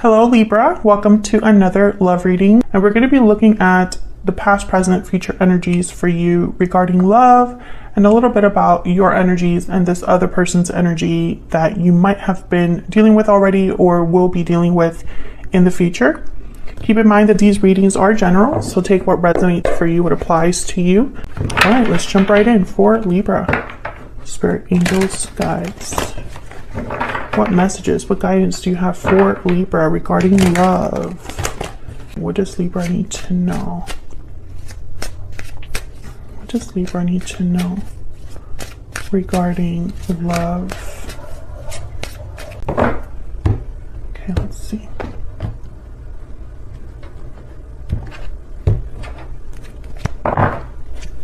Hello Libra, welcome to another love reading, and we're going to be looking at the past, present, future energies for you regarding love and a little bit about your energies and this other person's energy that you might have been dealing with already or will be dealing with in the future. Keep in mind that these readings are general, so take what resonates for you, what applies to you. All right, let's jump right in for Libra. Spirit, angels, guides. What messages, what guidance do you have for Libra regarding love? What does Libra need to know? What does Libra need to know regarding love? Okay, let's see.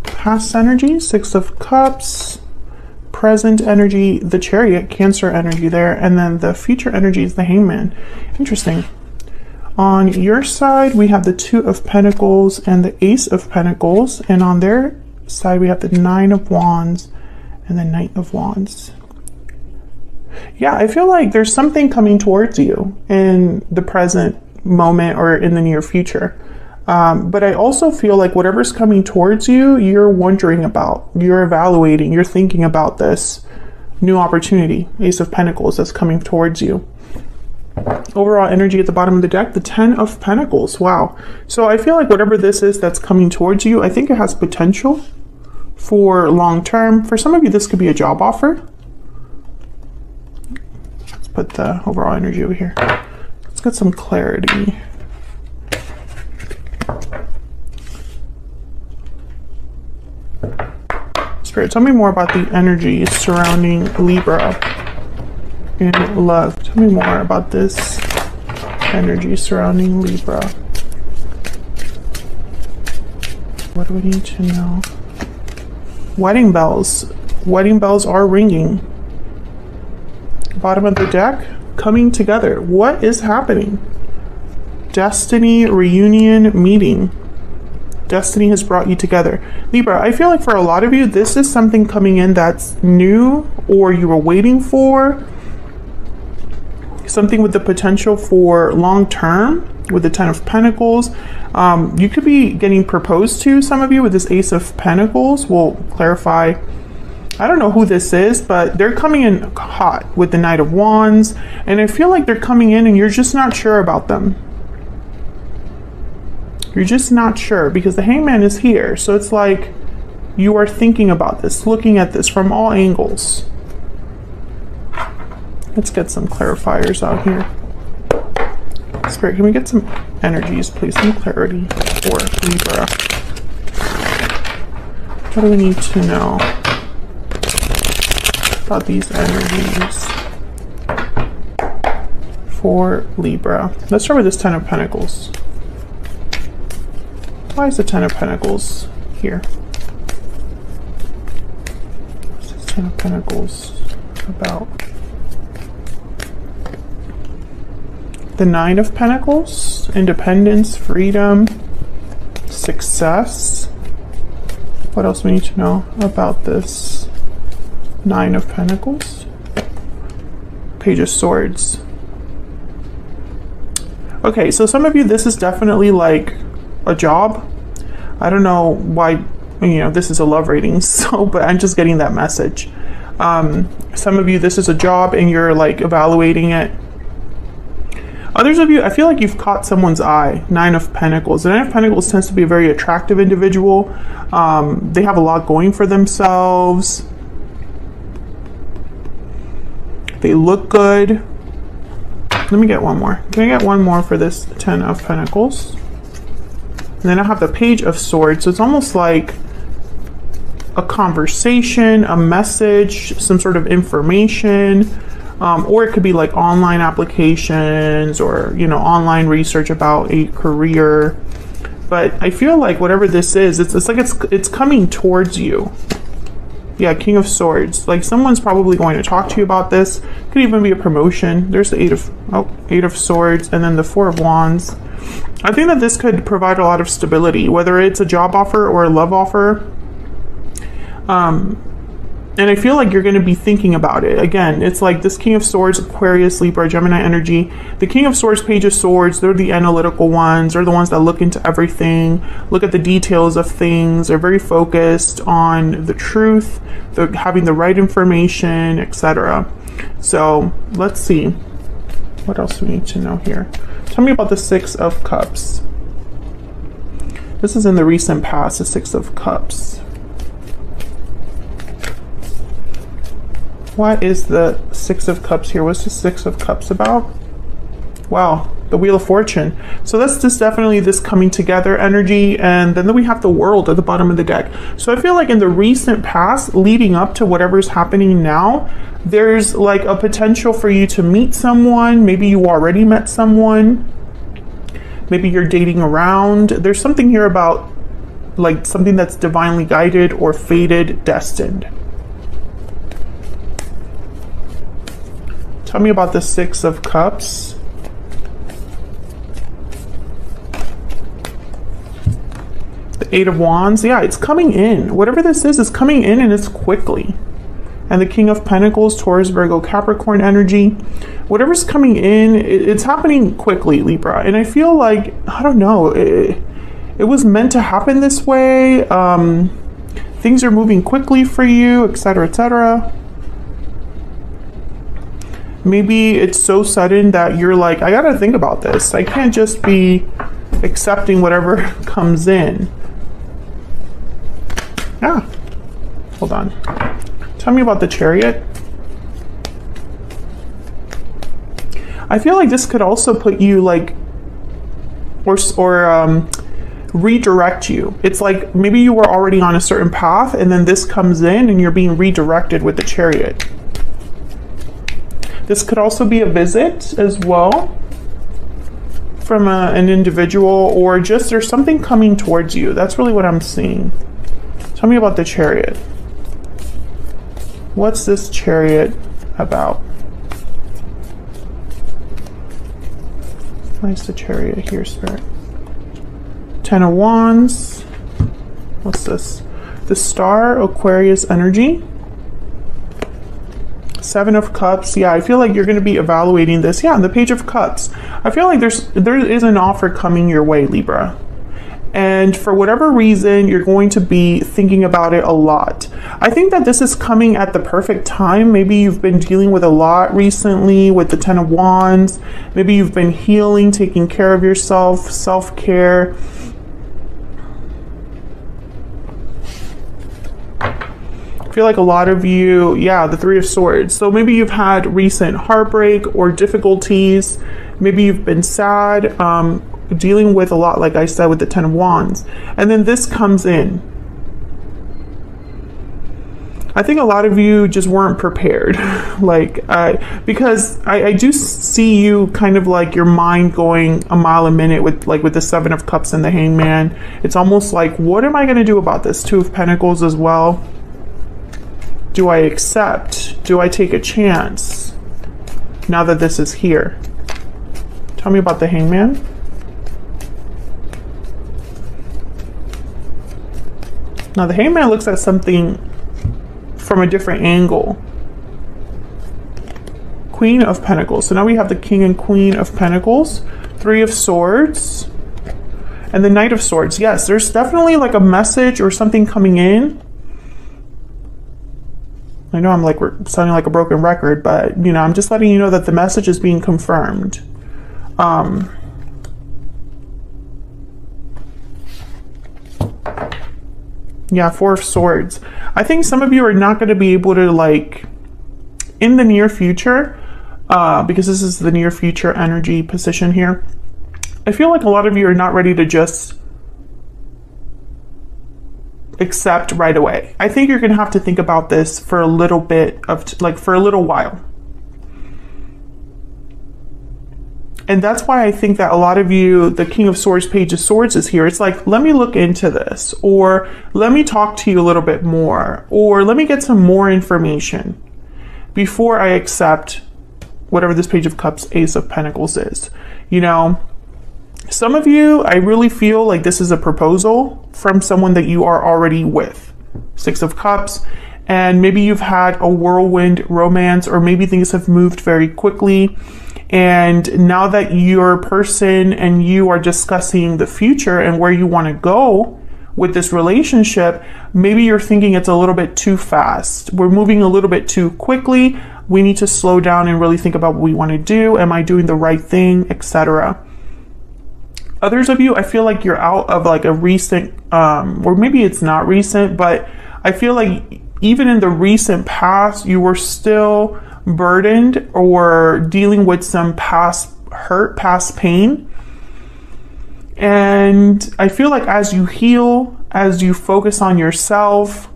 Past energy, Six of Cups. Present energy, the Chariot, Cancer energy there, and then the future energy is the Hangman. Interesting. On your side, we have the Two of Pentacles and the Ace of Pentacles, and on their side, we have the Nine of Wands and the Knight of Wands. Yeah, I feel like there's something coming towards you in the present moment or in the near future. But I also feel like whatever's coming towards you, you're wondering about, you're evaluating, you're thinking about this new opportunity, Ace of Pentacles, that's coming towards you. Overall energy at the bottom of the deck, the Ten of Pentacles. Wow. So I feel like whatever this is that's coming towards you, I think it has potential for long term. For some of you, this could be a job offer. Let's put the overall energy over here. Let's get some clarity. Spirit, tell me more about the energy surrounding Libra in love. Tell me more about this energy surrounding Libra. What do we need to know? Wedding bells. Wedding bells are ringing. Bottom of the deck, coming together. What is happening? Destiny reunion meeting. Destiny has brought you together. Libra, I feel like for a lot of you, this is something coming in that's new or you were waiting for. Something with the potential for long term with the Ten of Pentacles. You could be getting proposed to, some of you, with this Ace of Pentacles. We'll clarify. I don't know who this is, but they're coming in hot with the Knight of Wands. And I feel like they're coming in and you're just not sure about them. You're just not sure because the Hangman is here. So it's like you are thinking about this, looking at this from all angles. Let's get some clarifiers out here. Spirit, can we get some energies, please? Some clarity for Libra. What do we need to know about these energies for Libra? Let's start with this Ten of Pentacles. Why is the Ten of Pentacles here? What's this Ten of Pentacles about? The Nine of Pentacles, independence, freedom, success. What else we need to know about this Nine of Pentacles? Page of Swords. Okay, so some of you, this is definitely like a job. I don't know why, you know, this is a love reading, so, but I'm just getting that message. Some of you, this is a job and you're like evaluating it. Others of you, I feel like you've caught someone's eye. Nine of Pentacles. The Nine of Pentacles tends to be a very attractive individual. They have a lot going for themselves. They look good. Let me get one more. Can I get one more for this Ten of Pentacles? And then I have the Page of Swords. So it's almost like a conversation, a message, some sort of information, or it could be like online applications or, you know, online research about a career. But I feel like whatever this is, it's like it's coming towards you. Yeah, King of Swords. Like someone's probably going to talk to you about this. Could even be a promotion. There's the Eight of Swords, and then the Four of Wands. I think that this could provide a lot of stability, whether it's a job offer or a love offer. And I feel like you're going to be thinking about it. Again, it's like this King of Swords, Aquarius, Libra, Gemini energy. The King of Swords, Page of Swords, they're the analytical ones. They're the ones that look into everything, look at the details of things. They're very focused on the truth, they're having the right information, etc. So let's see. What else do we need to know here? Tell me about the Six of Cups. This is in the recent past, the Six of Cups. What is the Six of Cups here? What's the Six of Cups about? Wow, the Wheel of Fortune. So that's just definitely this coming together energy. And then we have the World at the bottom of the deck. So I feel like in the recent past, leading up to whatever's happening now, there's like a potential for you to meet someone. Maybe you already met someone. Maybe you're dating around. There's something here about like something that's divinely guided or fated, destined. Tell me about the Six of Cups. The Eight of Wands. Yeah, it's coming in. Whatever this is coming in, and it's quickly. And the King of Pentacles, Taurus, Virgo, Capricorn energy. Whatever's coming in, it's happening quickly, Libra. And I feel like, I don't know, it was meant to happen this way. Things are moving quickly for you, etc., etc. Maybe it's so sudden that you're like, I gotta think about this. I can't just be accepting whatever comes in. Yeah. Hold on. Tell me about the Chariot. I feel like this could also put you like, or redirect you. It's like maybe you were already on a certain path and then this comes in and you're being redirected with the Chariot. This could also be a visit as well from an individual, or just there's something coming towards you. That's really what I'm seeing. Tell me about the Chariot. What's this Chariot about? Where's the Chariot here, Spirit? Ten of Wands. What's this? The Star, Aquarius energy. Seven of Cups. Yeah, I feel like you're going to be evaluating this. Yeah, and the Page of Cups. I feel like there is an offer coming your way, Libra. And for whatever reason, you're going to be thinking about it a lot. I think that this is coming at the perfect time. Maybe you've been dealing with a lot recently with the Ten of Wands. Maybe you've been healing, taking care of yourself, self-care. I feel like a lot of you, yeah, the Three of Swords. So maybe you've had recent heartbreak or difficulties. Maybe you've been sad, dealing with a lot, like I said, with the Ten of Wands. And then this comes in. I think a lot of you just weren't prepared. Because I do see you kind of like your mind going a mile a minute with the Seven of Cups and the Hangman. It's almost like, what am I going to do about this? Two of Pentacles as well. Do I accept? Do I take a chance now that this is here? Tell me about the Hangman. Now the Hangman looks at something from a different angle. Queen of Pentacles. So now we have the King and Queen of Pentacles. Three of Swords. And the Knight of Swords. Yes, there's definitely like a message or something coming in. I know I'm like sounding like a broken record, but you know, I'm just letting you know that the message is being confirmed. Yeah, Four of Swords. I think some of you are not going to be able to, like, in the near future, because this is the near future energy position here. I feel like a lot of you are not ready to just accept right away. I think you're going to have to think about this for a little bit of, for a little while. And that's why I think that a lot of you, the King of Swords, Page of Swords is here. It's like, let me look into this, or let me talk to you a little bit more, or let me get some more information before I accept whatever this Page of Cups, Ace of Pentacles is. You know, some of you, I really feel like this is a proposal from someone that you are already with. Six of Cups. and maybe you've had a whirlwind romance, or maybe things have moved very quickly. And now that your person and you are discussing the future and where you want to go with this relationship, maybe you're thinking it's a little bit too fast. We're moving a little bit too quickly. We need to slow down and really think about what we want to do. Am I doing the right thing, etc. Others of you, I feel like you're out of like a recent, or maybe it's not recent, but I feel like even in the recent past, you were still burdened or dealing with some past hurt, past pain. And I feel like as you heal, as you focus on yourself,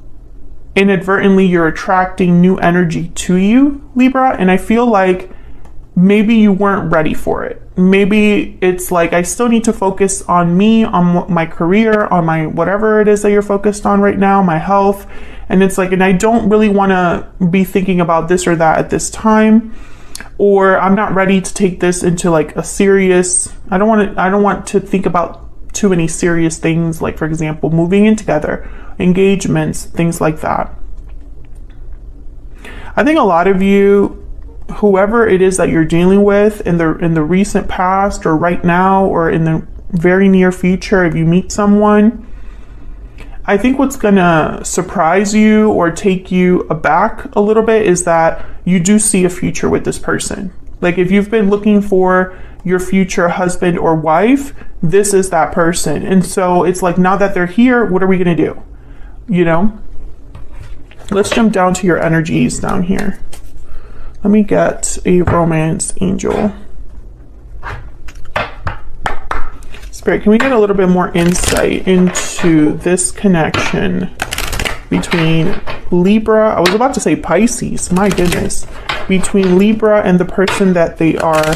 inadvertently you're attracting new energy to you, Libra. And I feel like maybe you weren't ready for it. Maybe it's like, I still need to focus on me, on my career, on my whatever it is that you're focused on right now, my health. And it's like, and I don't really want to be thinking about this or that at this time, or I'm not ready to take this into like a serious, I don't want to think about too many serious things, like for example, moving in together, engagements, things like that. I think a lot of you, whoever it is that you're dealing with in the recent past or right now or in the very near future, if you meet someone, I think what's gonna surprise you or take you aback a little bit is that you do see a future with this person. Like if you've been looking for your future husband or wife, this is that person. And so it's like, now that they're here, what are we gonna do? You know? Let's jump down to your energies down here. Let me get a romance angel. Spirit, can we get a little bit more insight into this connection between Libra, I was about to say Pisces, my goodness, between Libra and the person that they are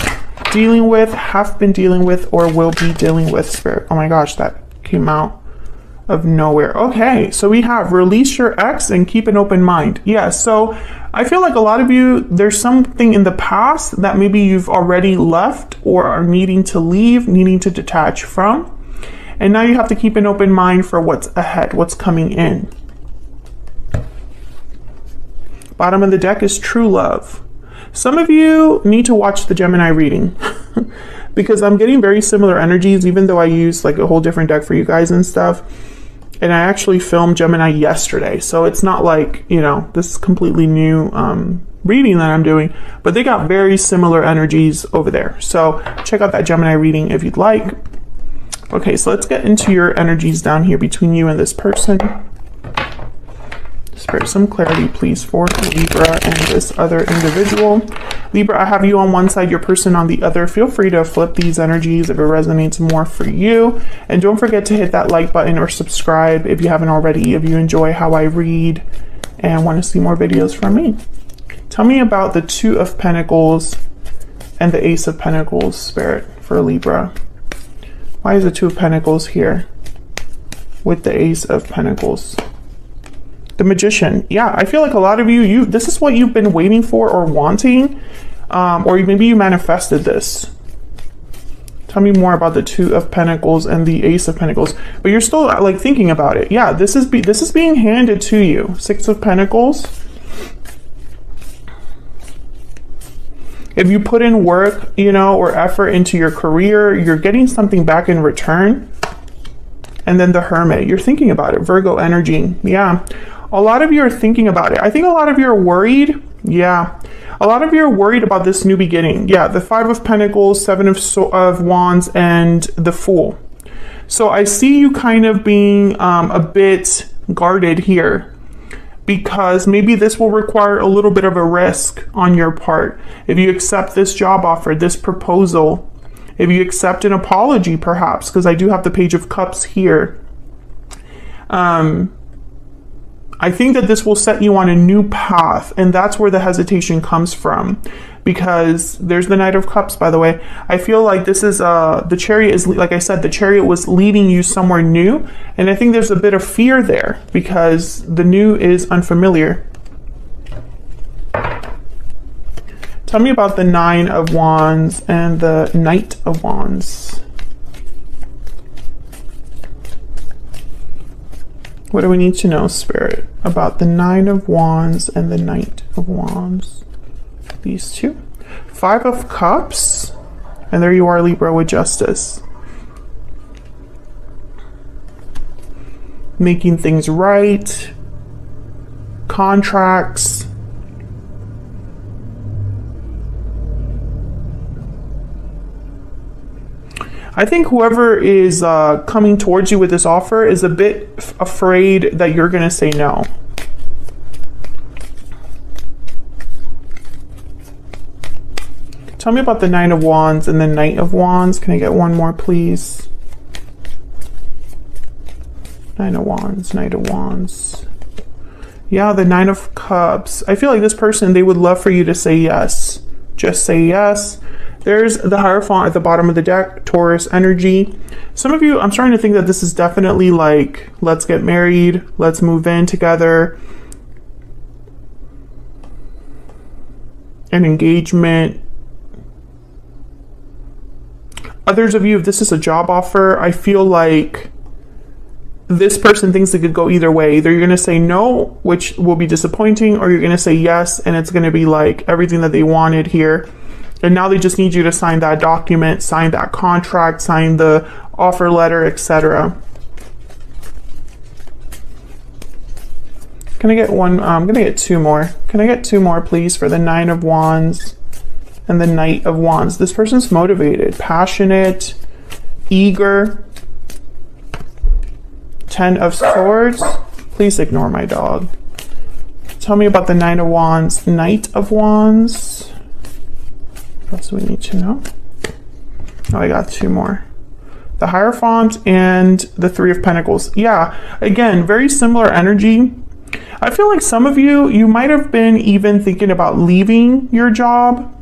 dealing with, have been dealing with, or will be dealing with, Spirit? Oh my gosh, that came out of nowhere. Okay, so we have release your ex and keep an open mind. Yeah, so I feel like a lot of you, there's something in the past that maybe you've already left or are needing to leave, needing to detach from. And now you have to keep an open mind for what's ahead, what's coming in. Bottom of the deck is true love. Some of you need to watch the Gemini reading because I'm getting very similar energies, even though I use like a whole different deck for you guys and stuff. And I actually filmed Gemini yesterday. So it's not like, you know, this is completely new reading that I'm doing, but they got very similar energies over there. So check out that Gemini reading if you'd like. Okay, so let's get into your energies down here between you and this person. Spirit, some clarity, please, for Libra and this other individual. Libra, I have you on one side, your person on the other. Feel free to flip these energies if it resonates more for you. And don't forget to hit that like button or subscribe if you haven't already, if you enjoy how I read and want to see more videos from me. Tell me about the Two of Pentacles and the Ace of Pentacles, Spirit, for Libra. Why is the Two of Pentacles here with the Ace of Pentacles? The Magician. Yeah, I feel like a lot of you, this is what you've been waiting for or wanting, or maybe you manifested this. Tell me more about the Two of Pentacles and the Ace of Pentacles. But you're still like thinking about it. Yeah, this is being handed to you. Six of Pentacles. If you put in work, you know, or effort into your career, you're getting something back in return. And then the Hermit, you're thinking about it. Virgo energy. Yeah. A lot of you are thinking about it. I think a lot of you are worried. Yeah. A lot of you are worried about this new beginning. Yeah. The Five of Pentacles, Seven of Wands, and the Fool. So I see you kind of being a bit guarded here, because maybe this will require a little bit of a risk on your part. If you accept this job offer, this proposal, if you accept an apology, perhaps, because I do have the Page of Cups here. I think that this will set you on a new path, and that's where the hesitation comes from, because there's the Knight of Cups, by the way. I feel like this is, the Chariot is, like I said, the Chariot was leading you somewhere new, and I think there's a bit of fear there, because the new is unfamiliar. Tell me about the Nine of Wands and the Knight of Wands. What do we need to know, Spirit, about the Nine of Wands and the Knight of Wands? These two. Five of Cups. And there you are, Libra, with Justice. Making things right. Contracts. I think whoever is coming towards you with this offer is a bit afraid that you're going to say no. Tell me about the Nine of Wands and the Knight of Wands. Can I get one more, please? Nine of Wands, Knight of Wands. Yeah, the Nine of Cups. I feel like this person, they would love for you to say yes. Just say yes. There's the Hierophant at the bottom of the deck, Taurus energy. Some of you, I'm starting to think that this is definitely like, let's get married, let's move in together. An engagement. Others of you, if this is a job offer, I feel like this person thinks it could go either way. Either you're going to say no, which will be disappointing, or you're going to say yes, and it's going to be like everything that they wanted here. And now they just need you to sign that document, sign that contract, sign the offer letter, etc. Can I get one? I'm going to get two more. Can I get two more, please, for the Nine of Wands and the Knight of Wands? This person's motivated, passionate, eager. Ten of Swords. Please ignore my dog. Tell me about the Nine of Wands, Knight of Wands. What else do we need to know? Oh, I got two more. The Hierophant and the Three of Pentacles. Yeah, again, very similar energy. I feel like some of you, you might have been even thinking about leaving your job.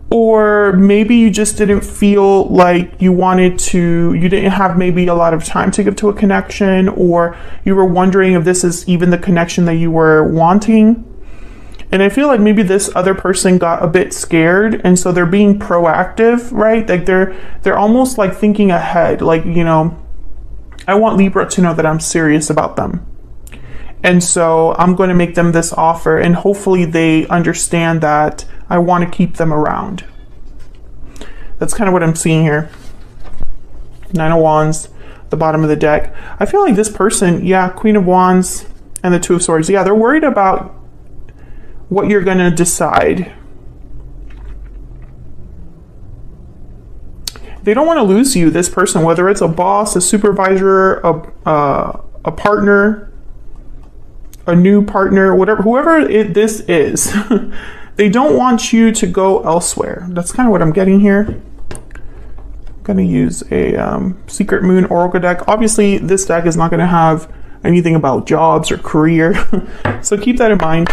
Or maybe you just didn't feel like you wanted to, you didn't have maybe a lot of time to give to a connection, or you were wondering if this is even the connection that you were wanting. And I feel like maybe this other person got a bit scared, and so they're being proactive, right? Like they're almost like thinking ahead, like, you know, I want Libra to know that I'm serious about them. And so I'm going to make them this offer, and hopefully they understand that I want to keep them around. That's kind of what I'm seeing here. Nine of Wands, the bottom of the deck. I feel like this person, yeah, Queen of Wands and the Two of Swords. Yeah, they're worried about what you're going to decide. They don't want to lose you, this person, whether it's a boss, a supervisor, a partner, a new partner, whatever, whoever this is. They don't want you to go elsewhere. That's kind of what I'm getting here. I'm going to use a Secret Moon Oracle deck. Obviously, this deck is not going to have anything about jobs or career. So keep that in mind.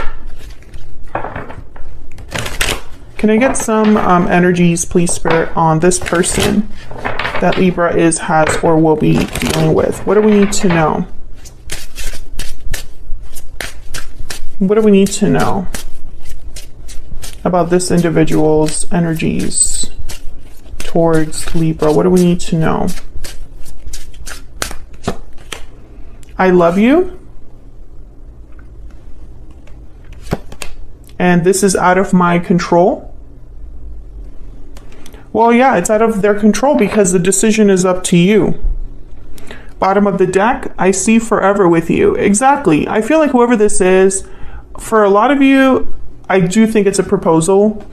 Can I get some energies, please, Spirit, on this person that Libra has, or will be dealing with? What do we need to know? What do we need to know about this individual's energies towards Libra? What do we need to know? I love you. And this is out of my control. Well, yeah, it's out of their control because the decision is up to you. Bottom of the deck, I see forever with you. Exactly. I feel like whoever this is, for a lot of you, I do think it's a proposal.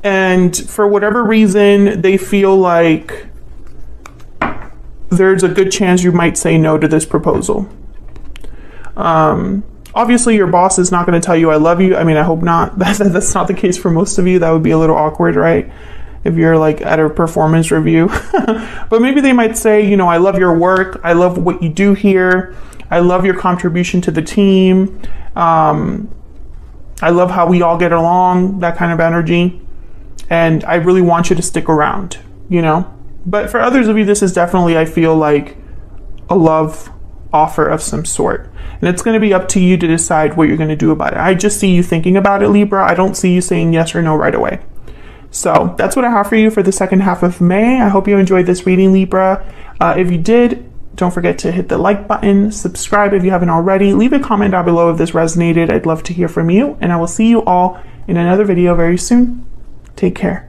And for whatever reason, they feel like there's a good chance you might say no to this proposal. Obviously, your boss is not going to tell you I love you. I mean, I hope not. That's not the case for most of you. That would be a little awkward, right? If you're like at a performance review. But maybe they might say, you know, I love your work. I love what you do here. I love your contribution to the team. I love how we all get along, that kind of energy. And I really want you to stick around, you know? But for others of you, this is definitely, I feel like, a love offer of some sort. And it's going to be up to you to decide what you're going to do about it. I just see you thinking about it, Libra. I don't see you saying yes or no right away. So that's what I have for you for the second half of May. I hope you enjoyed this reading, Libra. If you did, don't forget to hit the like button, subscribe if you haven't already, leave a comment down below if this resonated. I'd love to hear from you, and I will see you all in another video very soon. Take care.